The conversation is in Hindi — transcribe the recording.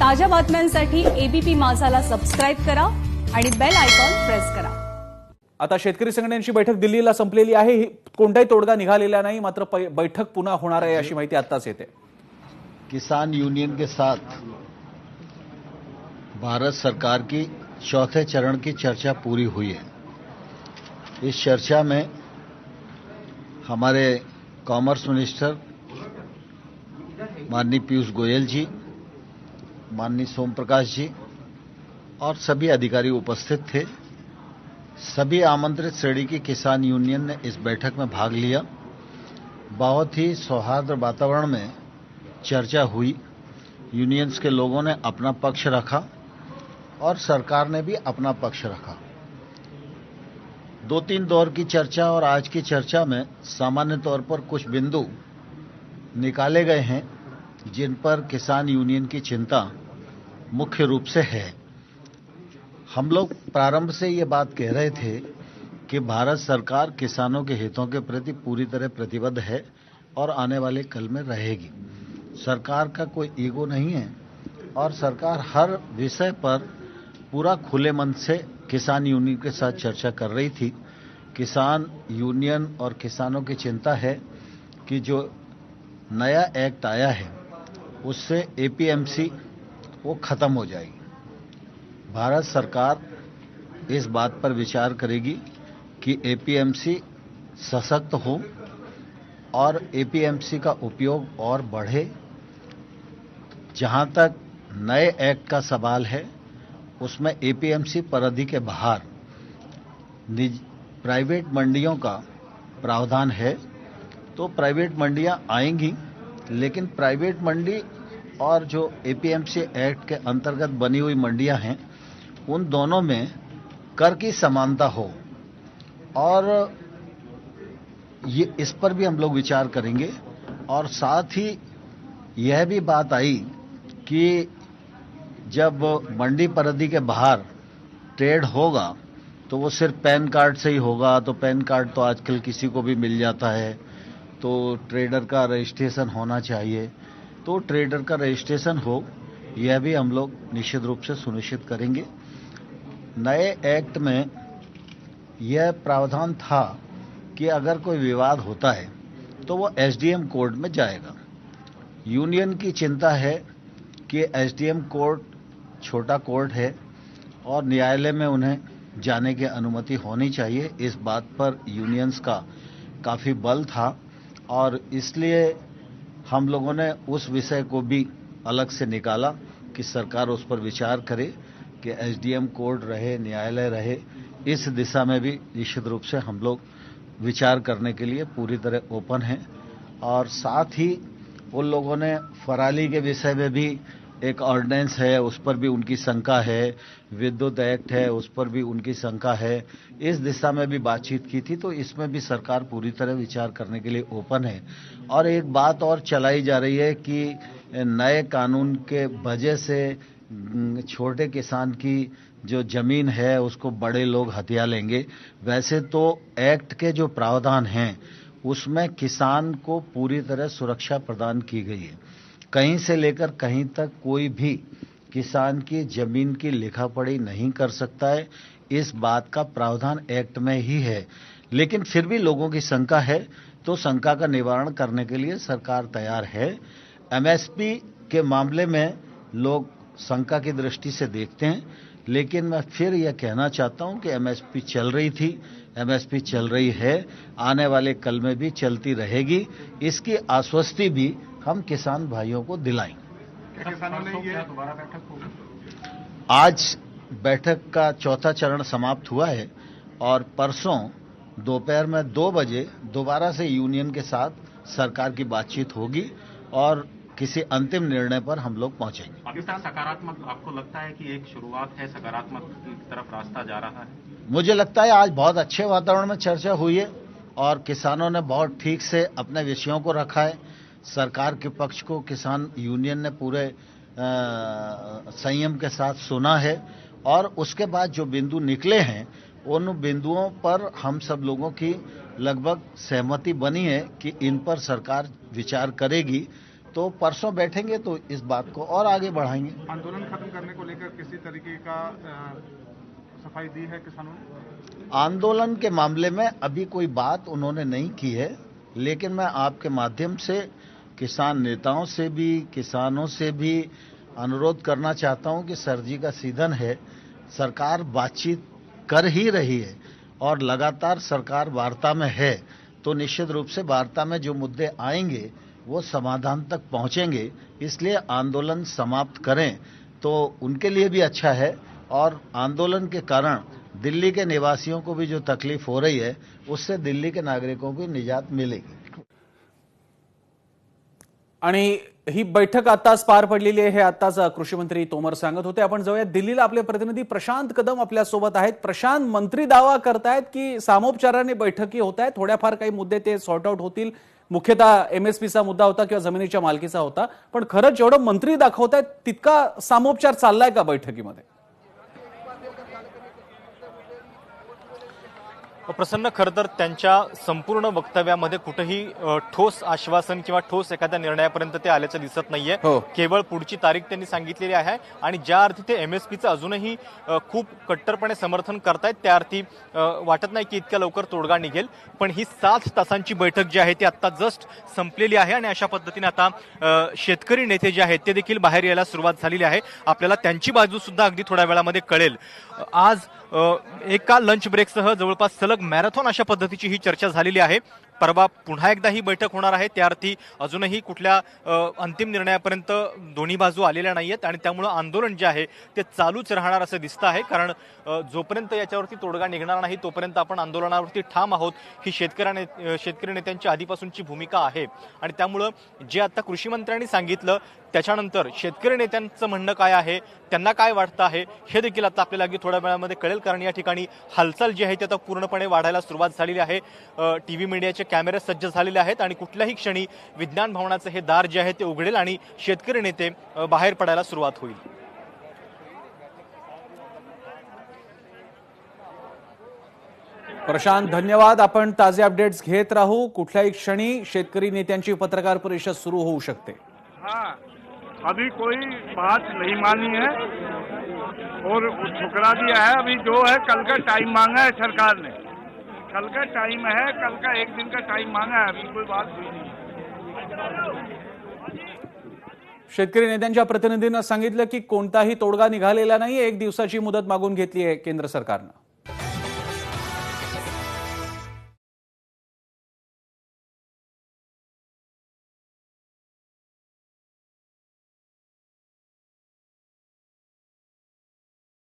ताज्या बातम्यांसाठी एबीपी माझाला सबस्क्राइब करा आणि बेल आयकॉन प्रेस करा। आता शेतकरी संघटनांची बैठक दिल्लीला संपलेली आहे, कोणताही तोडगा निघालेला नाही, मात्र बैठक पुन्हा होणार आहे अशी माहिती आताच येते। किसान यूनियन के साथ भारत सरकार की चौथे चरण की चर्चा पूरी हुई है। इस चर्चा में हमारे कॉमर्स मिनिस्टर माननीय पीयूष गोयल जी, माननीय सोम प्रकाश जी और सभी अधिकारी उपस्थित थे। सभी आमंत्रित श्रेणी की किसान यूनियन ने इस बैठक में भाग लिया। बहुत ही सौहार्द वातावरण में चर्चा हुई। यूनियंस के लोगों ने अपना पक्ष रखा और सरकार ने भी अपना पक्ष रखा। 2-3 दौर की चर्चा और आज की चर्चा में सामान्य तौर पर कुछ बिंदु निकाले गए हैं जिन पर किसान यूनियन की चिंता मुख्य रूप से है। हम लोग प्रारंभ से ये बात कह रहे थे कि भारत सरकार किसानों के हितों के प्रति पूरी तरह प्रतिबद्ध है और आने वाले कल में रहेगी। सरकार का कोई ईगो नहीं है और सरकार हर विषय पर पूरा खुले मन से किसान यूनियन के साथ चर्चा कर रही थी। किसान यूनियन और किसानों की चिंता है कि जो नया एक्ट आया है उससे एपीएमसी वो खत्म हो जाएगी। भारत सरकार इस बात पर विचार करेगी कि एपीएमसी सशक्त हो और एपीएमसी का उपयोग और बढ़े। जहां तक नए एक्ट का सवाल है उसमें एपीएमसी परिधि के बाहर प्राइवेट मंडियों का प्रावधान है, तो प्राइवेट मंडियां आएंगी, लेकिन प्राइवेट मंडी और जो एपीएमसी एक्ट के अंतर्गत बनी हुई मंडियां हैं उन दोनों में कर की समानता हो और ये इस पर भी हम लोग विचार करेंगे। और साथ ही यह भी बात आई कि जब मंडी परिधि के बाहर ट्रेड होगा तो वो सिर्फ पैन कार्ड से ही होगा, तो पैन कार्ड तो आजकल किसी को भी मिल जाता है, तो ट्रेडर का रजिस्ट्रेशन होना चाहिए। तो ट्रेडर का रजिस्ट्रेशन हो, यह भी हम लोग निश्चित रूप से सुनिश्चित करेंगे। नए एक्ट में यह प्रावधान था कि अगर कोई विवाद होता है तो वो एसडीएम कोर्ट में जाएगा। यूनियन की चिंता है कि एसडीएम कोर्ट छोटा कोर्ट है और न्यायालय में उन्हें जाने की अनुमति होनी चाहिए। इस बात पर यूनियंस का काफ़ी बल था और इसलिए हम लोगों ने उस विषय को भी अलग से निकाला कि सरकार उस पर विचार करे कि एसडीएम कोर्ट रहे, न्यायालय रहे। इस दिशा में भी निश्चित रूप से हम लोग विचार करने के लिए पूरी तरह ओपन हैं। और साथ ही उन लोगों ने फराली के विषय में भी एक ऑर्डिनेंस है, उस पर भी उनकी शंका है, विद्युत एक्ट है, उस पर भी उनकी शंका है। इस दिशा में भी बातचीत की थी, तो इसमें भी सरकार पूरी तरह विचार करने के लिए ओपन है। और एक बात और चलाई जा रही है कि नए कानून के वजह से छोटे किसान की जो जमीन है उसको बड़े लोग हथिया लेंगे। वैसे तो एक्ट के जो प्रावधान हैं उसमें किसान को पूरी तरह सुरक्षा प्रदान की गई है। कहीं से लेकर कहीं तक कोई भी किसान की जमीन की लिखा पढ़ी नहीं कर सकता है, इस बात का प्रावधान एक्ट में ही है। लेकिन फिर भी लोगों की शंका है, तो शंका का निवारण करने के लिए सरकार तैयार है। एमएसपी के मामले में लोग शंका की दृष्टि से देखते हैं, लेकिन मैं फिर यह कहना चाहता हूं कि एमएसपी चल रही थी, एमएसपी चल रही है, आने वाले कल में भी चलती रहेगी। इसकी आश्वस्ति भी हम किसान भाइयों को दिलाएंगे। आज बैठक का चौथा चरण समाप्त हुआ है और परसों दोपहर में 2 बजे दोबारा से यूनियन के साथ सरकार की बातचीत होगी और किसी अंतिम निर्णय पर हम लोग पहुंचेंगे। पाकिस्तान सकारात्मक आपको लगता है कि एक शुरुआत है, सकारात्मक की तरफ रास्ता जा रहा है? मुझे लगता है आज बहुत अच्छे वातावरण में चर्चा हुई है और किसानों ने बहुत ठीक से अपने विषयों को रखा है। सरकार के पक्ष को किसान यूनियन ने पूरे संयम के साथ सुना है और उसके बाद जो बिंदु निकले हैं उन बिंदुओं पर हम सब लोगों की लगभग सहमति बनी है कि इन पर सरकार विचार करेगी। तो परसों बैठेंगे तो इस बात को और आगे बढ़ाएंगे। आंदोलन खत्म करने को लेकर किसी तरीके का सफाई दी है किसानों ने? आंदोलन के मामले में अभी कोई बात उन्होंने नहीं की है, लेकिन मैं आपके माध्यम से किसान नेताओं से भी, किसानों से भी अनुरोध करना चाहता हूं कि सर्दी का सीजन है, सरकार बातचीत कर ही रही है और लगातार सरकार वार्ता में है, तो निश्चित रूप से वार्ता में जो मुद्दे आएंगे वो समाधान तक पहुंचेंगे। इसलिए आंदोलन समाप्त करें तो उनके लिए भी अच्छा है और आंदोलन के कारण दिल्ली के निवासियों को भी जो तकलीफ हो रही है उससे दिल्ली के नागरिकों को निजात मिलेगी। आणि ही बैठक आताच पार पडलेली आहे हे आताच कृषी मंत्री तोमर सांगत होते। आपण जाऊया दिल्लीला, आपले प्रतिनिधी प्रशांत कदम आपल्या सोबत आहेत। प्रशांत, मंत्री दावा करतायत की सामोपचाराने बैठकी होत आहेत, थोड्याफार काही मुद्दे ते सॉर्ट आउट होतील, मुख्यतः एमएसपीचा मुद्दा होता किंवा जमिनीच्या मालकीचा होता, पण खरंच जेवढं मंत्री दाखवतायत तितका सामोपचार चाललाय का बैठकीमध्ये? प्रसन्न, खरं तर त्यांच्या संपूर्ण वक्तव्यामध्ये कुठेही ठोस आश्वासन किंवा ठोस एखाद्या निर्णयापर्यंत ते आल्याचं दिसत नाहीये। केवळ पुढची तारीख त्यांनी सांगितलेली आहे आणि ज्या अर्थी ते एमएसपीचं अजूनही खूप कट्टरपणे समर्थन करतायत त्या अर्थी वाटत नाही की इतक्या लवकर तोडगा निघेल। पण ही 7 तासांची बैठक जी आहे ती आता जस्ट संपलेली आहे आणि अशा पद्धतीने आता शेतकरी नेते जे आहेत ते देखील बाहेर यायला सुरुवात झालेली आहे। आपल्याला त्यांची बाजू सुद्धा अगदी थोड्या वेळामध्ये कळेल। आज एका लंच ब्रेकसह जवळपास सलग मॅरेथॉन अशा पद्धतीची ही चर्चा झालेली आहे। परवा पुन्हा एकदा ही बैठक होणार आहे, त्या अर्थी अजूनही कुठल्या अंतिम निर्णयापर्यंत दोन्ही बाजू आलेल्या नाहीयेत आणि त्यामुळे आंदोलन जे आहे ते चालूच राहणार असं दिसतं आहे। कारण जोपर्यंत याच्यावरती तोडगा निघणार नाही तोपर्यंत आपण आंदोलनावरती ठाम आहोत ही शेतकरी नेत्यांची आधीपासूनची भूमिका आहे। आणि त्यामुळे जे आता कृषी मंत्र्यांनी सांगितलं त्याच्यानंतर शेतकरी नेत्यांचं म्हणणं काय आहे, त्यांना काय वाटतं आहे हे देखील आता आपल्याला अगदी थोड्या वेळामध्ये कळेल। कारण या ठिकाणी हालचाल जी आहे ती आता पूर्णपणे वाढायला सुरुवात झालेली आहे। टीव्ही मीडियाचे कॅमेरे सज्ज झालेले आहेत आणि कुठल्याही क्षणी विज्ञान भवनाचं हे दार जे आहे ते उघडेल आणि शेतकरी नेते बाहेर पडायला सुरुवात होईल। प्रशांत, धन्यवाद। आपण ताजे अपडेट्स घेत राहू। कुठल्याही क्षणी शेतकरी नेत्यांची पत्रकार परिषद सुरू होऊ शकते। हाँ, अभी कोई बात नहीं मानी है और ठुकरा दिया है। अभी जो है कल का टाइम मांगा है सरकार ने, कल का टाइम है, कल का 1 दिन का टाइम मांगा है, अभी कोई बात हुई नहीं। शेतकरी नेत्यांच्या प्रतिनिधींना सांगितलं की कोणताही तोडगा निघालेला नाही, 1 दिवसाची मुदत मागून घेतली आहे केंद्र सरकारनं।